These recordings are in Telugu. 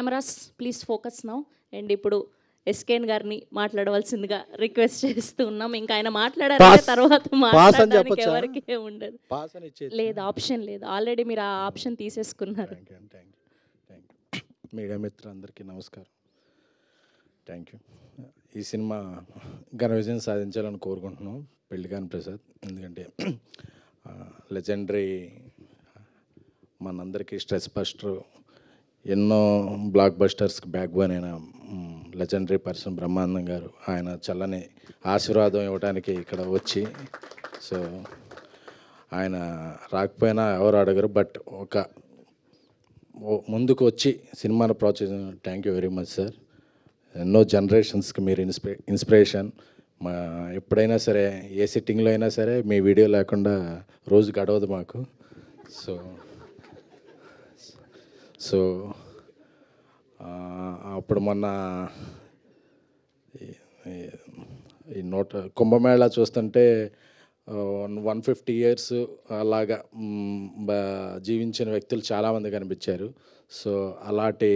Cameras please focus now. And ఇప్పుడు ఎస్కేన్ గారిని మాట్లాడవలసిందిగా రిక్వెస్ట్ చేస్తూ ఉన్నాం. ఇంకా ఆయన మాట్లాడారంటే తర్వాత మాట్లాడడానికి ఎవరికి ఉండదు. లేదు, ఆప్షన్ లేదు. ఆల్రెడీ మీరు ఆ ఆప్షన్ తీసేసుకున్నారు. మీడియా మిత్రులందరికీ నమస్కారం. Thank you. ఈ సినిమా ఘన విజయం సాధించాలని కోరుకుంటున్నాం. పెళ్లికాని ప్రసాద్, ఎందుకంటే లెజెండరీ, మనందరికీ స్ట్రెస్ బస్టర్, ఎన్నో బ్లాక్ బస్టర్స్కి బ్యాక్ బోన్ అయిన లెజెండరీ పర్సన్ బ్రహ్మానందం గారు, ఆయన చల్లని ఆశీర్వాదం ఇవ్వడానికి ఇక్కడ వచ్చి, సో ఆయన రాకపోయినా ఎవరు అడగరు, బట్ ఒక ముందుకు వచ్చి సినిమాను ప్రోత్సహించిన thank you very much sir. ఎన్నో జనరేషన్స్కి మీరు ఇన్స్పిరేషన్. మా ఎప్పుడైనా సరే, ఏ సిట్టింగ్లో అయినా సరే మీ వీడియో లేకుండా రోజు గడవదు మాకు. సో అప్పుడు మొన్న ఈ కుంభమేళా చూస్తుంటే 150 years అలాగా జీవించిన వ్యక్తులు చాలామంది కనిపించారు. సో అలాంటి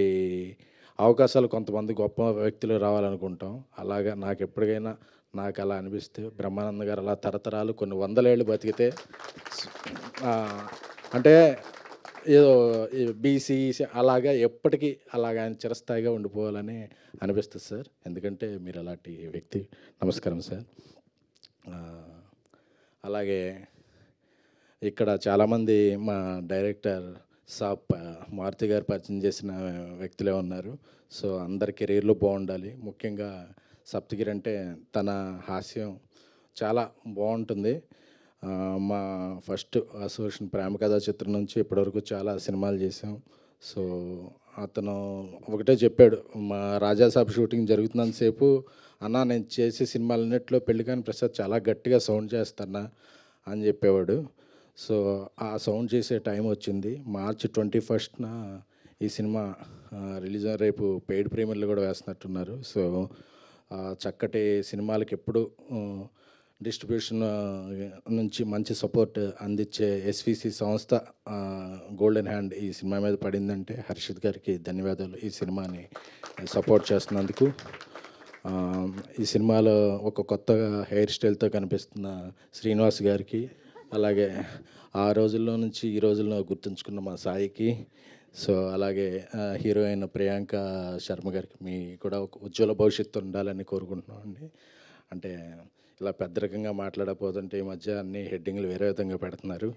అవకాశాలు కొంతమంది గొప్ప వ్యక్తులు రావాలనుకుంటాం. అలాగా నాకు ఎప్పటికైనా నాకు అలా అనిపిస్తే, బ్రహ్మానంద గారు అలా తరతరాలు కొన్ని 100 ఏళ్ళు బతికితే, అంటే ఏదో బీసీ అలాగా ఎప్పటికీ అలాగా ఆయన చిరస్థాయిగా ఉండిపోవాలని అనిపిస్తుంది సార్. ఎందుకంటే మీరు అలాంటి వ్యక్తి. నమస్కారం సార్. అలాగే ఇక్కడ చాలామంది మా డైరెక్టర్ సాబ్ మారుతి గారు పరిచయం చేసిన వ్యక్తులే ఉన్నారు. సో అందరి కెరీర్లో బాగుండాలి. ముఖ్యంగా సప్తగిరి అంటే తన హాస్యం చాలా బాగుంటుంది. మా ఫస్ట్ అసోసియేషన్ ప్రేమ కథా చిత్రం నుంచి ఇప్పటివరకు చాలా సినిమాలు చేసాం. సో అతను ఒకటే చెప్పాడు, మా రాజాసాబ్ షూటింగ్ జరుగుతున్నంతసేపు, అన్న నేను చేసే సినిమాలన్నింటిలో పెళ్లికాని ప్రసాద్ చాలా గట్టిగా సౌండ్ చేస్తానా అని చెప్పేవాడు. సో ఆ సౌండ్ చేసే టైం వచ్చింది. March 21st ఈ సినిమా రిలీజ్. రేపు పెయిడ్ ప్రీమియర్లు కూడా వేస్తున్నట్టున్నారు. సో చక్కటి సినిమాలకి ఎప్పుడు డిస్ట్రిబ్యూషన్ నుంచి మంచి సపోర్ట్ అందించే ఎస్విసి సంస్థ గోల్డెన్ హ్యాండ్ ఈ సినిమా మీద పడిందంటే హర్షిత్ గారికి ధన్యవాదాలు. ఈ సినిమాని సపోర్ట్ చేస్తున్నందుకు. ఈ సినిమాలో ఒక కొత్త హెయిర్ స్టైల్తో కనిపిస్తున్న శ్రీనివాస్ గారికి, అలాగే ఆ రోజుల్లో నుంచి ఈ రోజుల్లో గుర్తుంచుకున్న మా సాయికి, సో అలాగే హీరోయిన్ ప్రియాంక శర్మ గారికి, మీ కూడా ఒక ఉజ్వల భవిష్యత్తు ఉండాలని కోరుకుంటున్నాం అండి. అంటే ఇలా పెద్ద రకంగా మాట్లాడకపోతుంటే ఈ మధ్య అన్ని హెడ్డింగ్లు వేరే విధంగా పెడుతున్నారు.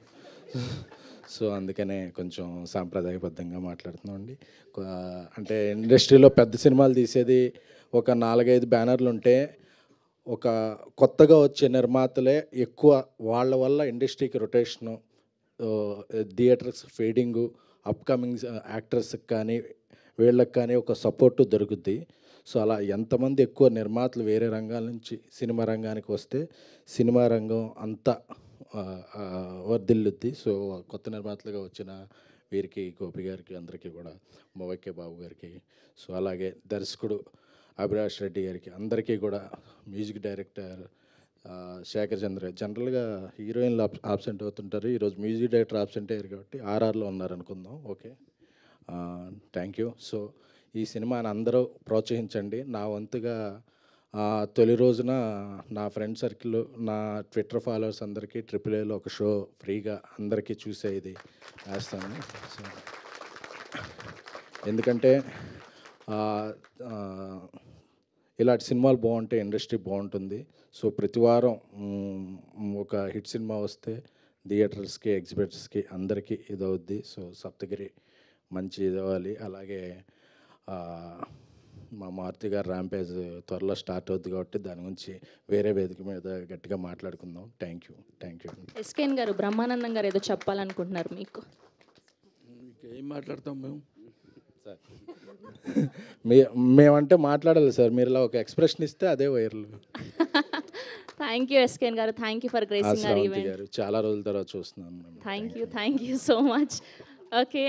సో అందుకనే కొంచెం సాంప్రదాయబద్ధంగా మాట్లాడుతున్నాం అండి. అంటే ఇండస్ట్రీలో పెద్ద సినిమాలు తీసేది ఒక 4-5 బ్యానర్లు ఉంటే, ఒక కొత్తగా వచ్చే నిర్మాతలే ఎక్కువ. వాళ్ళ వల్ల ఇండస్ట్రీకి రొటేషను, థియేటర్స్ ఫీడింగు, అప్కమింగ్ యాక్టర్స్కి కానీ వీళ్ళకి కానీ ఒక సపోర్టు దొరుకుద్ది. సో అలా ఎంతమంది ఎక్కువ నిర్మాతలు వేరే రంగాల నుంచి సినిమా రంగానికి వస్తే సినిమా రంగం అంతా వర్ధిల్లుద్ది. సో కొత్త నిర్మాతలుగా వచ్చిన వీరికి, గోపి గారికి, అందరికీ కూడా, మొవైకే బాబు గారికి, సో అలాగే దర్శకుడు అభిలాష్ రెడ్డి గారికి, అందరికీ కూడా, మ్యూజిక్ డైరెక్టర్ శేఖర్ చంద్ర. జనరల్గా హీరోయిన్లు ఆబ్సెంట్ అవుతుంటారు, ఈరోజు మ్యూజిక్ డైరెక్టర్ ఆబ్సెంట్ అయ్యారు కాబట్టి RRలో ఉన్నారనుకుందాం. Okay, thank you. సో ఈ సినిమాని అందరూ ప్రోత్సహించండి. నా వంతుగా తొలి రోజున నా ఫ్రెండ్ సర్కిల్, నా ట్విట్టర్ ఫాలోవర్స్ అందరికీ AAAలో ఒక షో ఫ్రీగా అందరికీ చూసే ఇది వేస్తాను. సో ఎందుకంటే ఇలాంటి సినిమాలు బాగుంటే ఇండస్ట్రీ బాగుంటుంది. సో ప్రతి వారం ఒక హిట్ సినిమా వస్తే థియేటర్స్కి, ఎగ్జిబిటర్స్కి అందరికీ ఇదవుద్ది. సో సప్తగిరి మంచి ఇదవ్వాలి. అలాగే మా మారుతి గారు ర్యాంపేజ్ త్వరలో స్టార్ట్ అవుద్ది కాబట్టి దాని గురించి వేరే వేదిక మీద గట్టిగా మాట్లాడుకుందాం. Thank you. ఎస్కేన్ గారు, బ్రహ్మానందం గారు ఏదో చెప్పాలనుకుంటున్నారు. మీకు ఏం మాట్లాడతాం మేము సార్? మేమంటే మాట్లాడాలి సార్, మీరు ఇలా ఒక ఎక్స్ప్రెషన్ ఇస్తే అదే వైరల్. థ్యాంక్ యూ ఎస్కేన్ గారు. Thank you for gracing our event. చాలా రోజుల తర్వాత చూస్తున్నాను. Thank you so much. Okay.